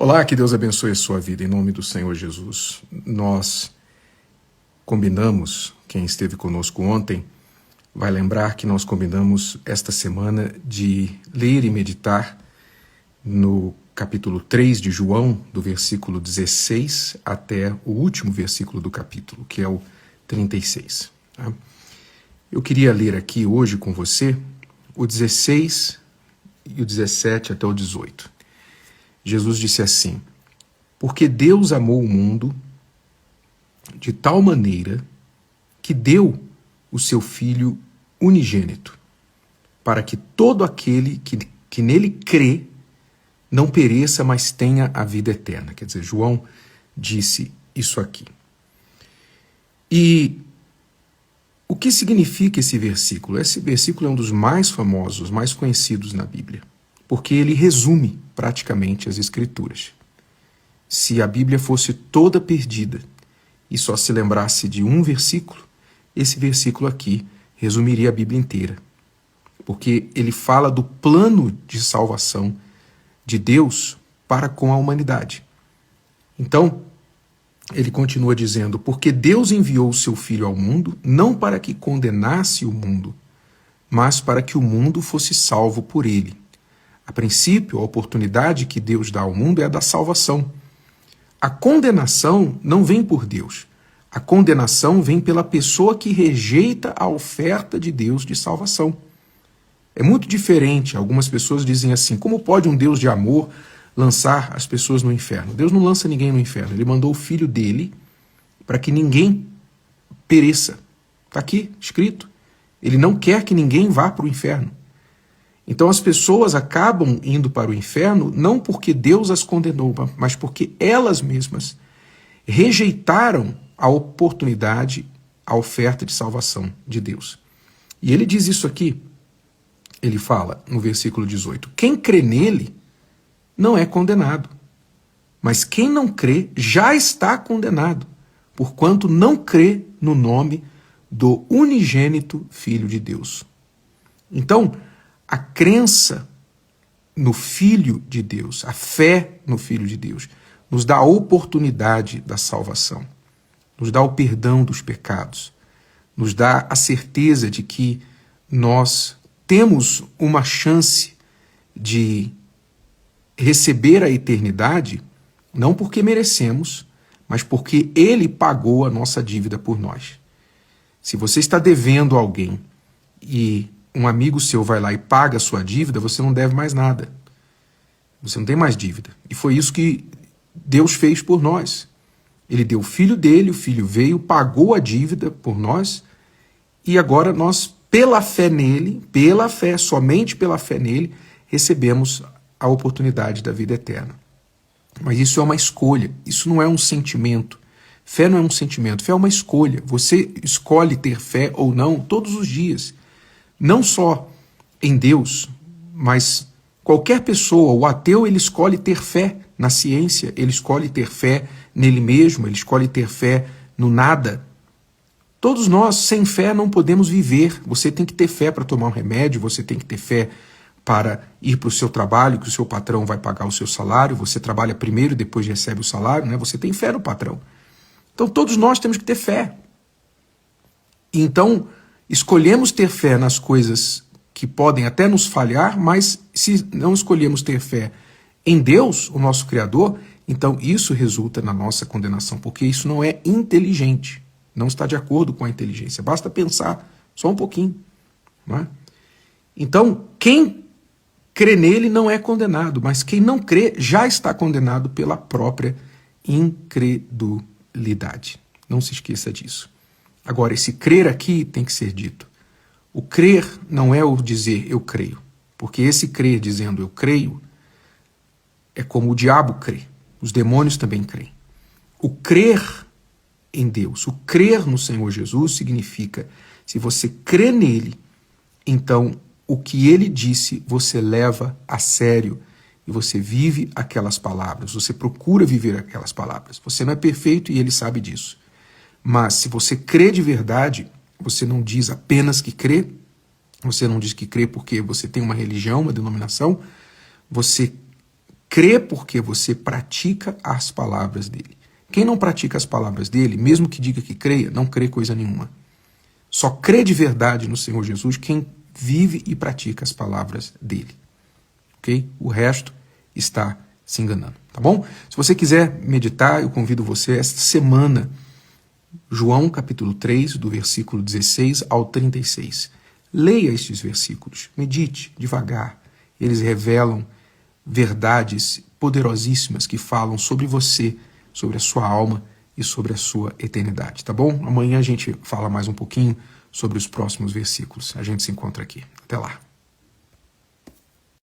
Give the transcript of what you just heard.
Olá, que Deus abençoe a sua vida, em nome do Senhor Jesus. Nós combinamos, quem esteve conosco ontem, vai lembrar que nós combinamos esta semana de ler e meditar no capítulo 3 de João, do versículo 16 até o último versículo do capítulo, que é o 36. Tá? Eu queria ler aqui hoje com você o 16 e o 17 até o 18. Jesus disse assim: porque Deus amou o mundo de tal maneira que deu o seu Filho unigênito, para que todo aquele que nele crê não pereça, mas tenha a vida eterna. Quer dizer, João disse isso aqui. E o que significa esse versículo? Esse versículo é um dos mais famosos, mais conhecidos na Bíblia, porque ele resume praticamente as Escrituras. Se a Bíblia fosse toda perdida e só se lembrasse de um versículo, esse versículo aqui resumiria a Bíblia inteira, porque ele fala do plano de salvação de Deus para com a humanidade. Então, ele continua dizendo: porque Deus enviou o seu Filho ao mundo, não para que condenasse o mundo, mas para que o mundo fosse salvo por ele. A princípio, a oportunidade que Deus dá ao mundo é a da salvação. A condenação não vem por Deus. A condenação vem pela pessoa que rejeita a oferta de Deus de salvação. É muito diferente. Algumas pessoas dizem assim: como pode um Deus de amor lançar as pessoas no inferno? Deus não lança ninguém no inferno. Ele mandou o Filho dele para que ninguém pereça. Está aqui, escrito. Ele não quer que ninguém vá para o inferno. Então as pessoas acabam indo para o inferno não porque Deus as condenou, mas porque elas mesmas rejeitaram a oportunidade, a oferta de salvação de Deus. E ele diz isso aqui, ele fala no versículo 18: quem crê nele não é condenado, mas quem não crê já está condenado, porquanto não crê no nome do unigênito Filho de Deus. Então, a crença no Filho de Deus, a fé no Filho de Deus, nos dá a oportunidade da salvação, nos dá o perdão dos pecados, nos dá a certeza de que nós temos uma chance de receber a eternidade, não porque merecemos, mas porque Ele pagou a nossa dívida por nós. Se você está devendo a alguém e um amigo seu vai lá e paga a sua dívida, você não deve mais nada. Você não tem mais dívida. E foi isso que Deus fez por nós. Ele deu o Filho dele, o Filho veio, pagou a dívida por nós, e agora nós, pela fé nele, pela fé, somente pela fé nele, recebemos a oportunidade da vida eterna. Mas isso é uma escolha, isso não é um sentimento. Fé não é um sentimento, fé é uma escolha. Você escolhe ter fé ou não todos os dias. Não só em Deus, mas qualquer pessoa, o ateu, ele escolhe ter fé na ciência, ele escolhe ter fé nele mesmo, ele escolhe ter fé no nada. Todos nós, sem fé, não podemos viver. Você tem que ter fé para tomar um remédio, você tem que ter fé para ir para o seu trabalho, que o seu patrão vai pagar o seu salário, você trabalha primeiro e depois recebe o salário, né? Você tem fé no patrão. Então todos nós temos que ter fé. Então, escolhemos ter fé nas coisas que podem até nos falhar, mas se não escolhemos ter fé em Deus, o nosso Criador, então isso resulta na nossa condenação, porque isso não é inteligente, não está de acordo com a inteligência. Basta pensar só um pouquinho. Não é? Então, quem crê nele não é condenado, mas quem não crê já está condenado pela própria incredulidade. Não se esqueça disso. Agora, esse crer aqui tem que ser dito. O crer não é o dizer eu creio, porque esse crer dizendo eu creio é como o diabo crê, os demônios também creem. O crer em Deus, o crer no Senhor Jesus significa, se você crê nele, então o que ele disse você leva a sério e você vive aquelas palavras, você procura viver aquelas palavras. Você não é perfeito e ele sabe disso. Mas se você crê de verdade, você não diz apenas que crê, você não diz que crê porque você tem uma religião, uma denominação, você crê porque você pratica as palavras dele. Quem não pratica as palavras dele, mesmo que diga que creia, não crê coisa nenhuma. Só crê de verdade no Senhor Jesus quem vive e pratica as palavras dele. Ok? O resto está se enganando, tá bom? Se você quiser meditar, eu convido você esta semana, João capítulo 3, do versículo 16 ao 36. Leia estes versículos, medite devagar. Eles revelam verdades poderosíssimas que falam sobre você, sobre a sua alma e sobre a sua eternidade, tá bom? Amanhã a gente fala mais um pouquinho sobre os próximos versículos. A gente se encontra aqui. Até lá.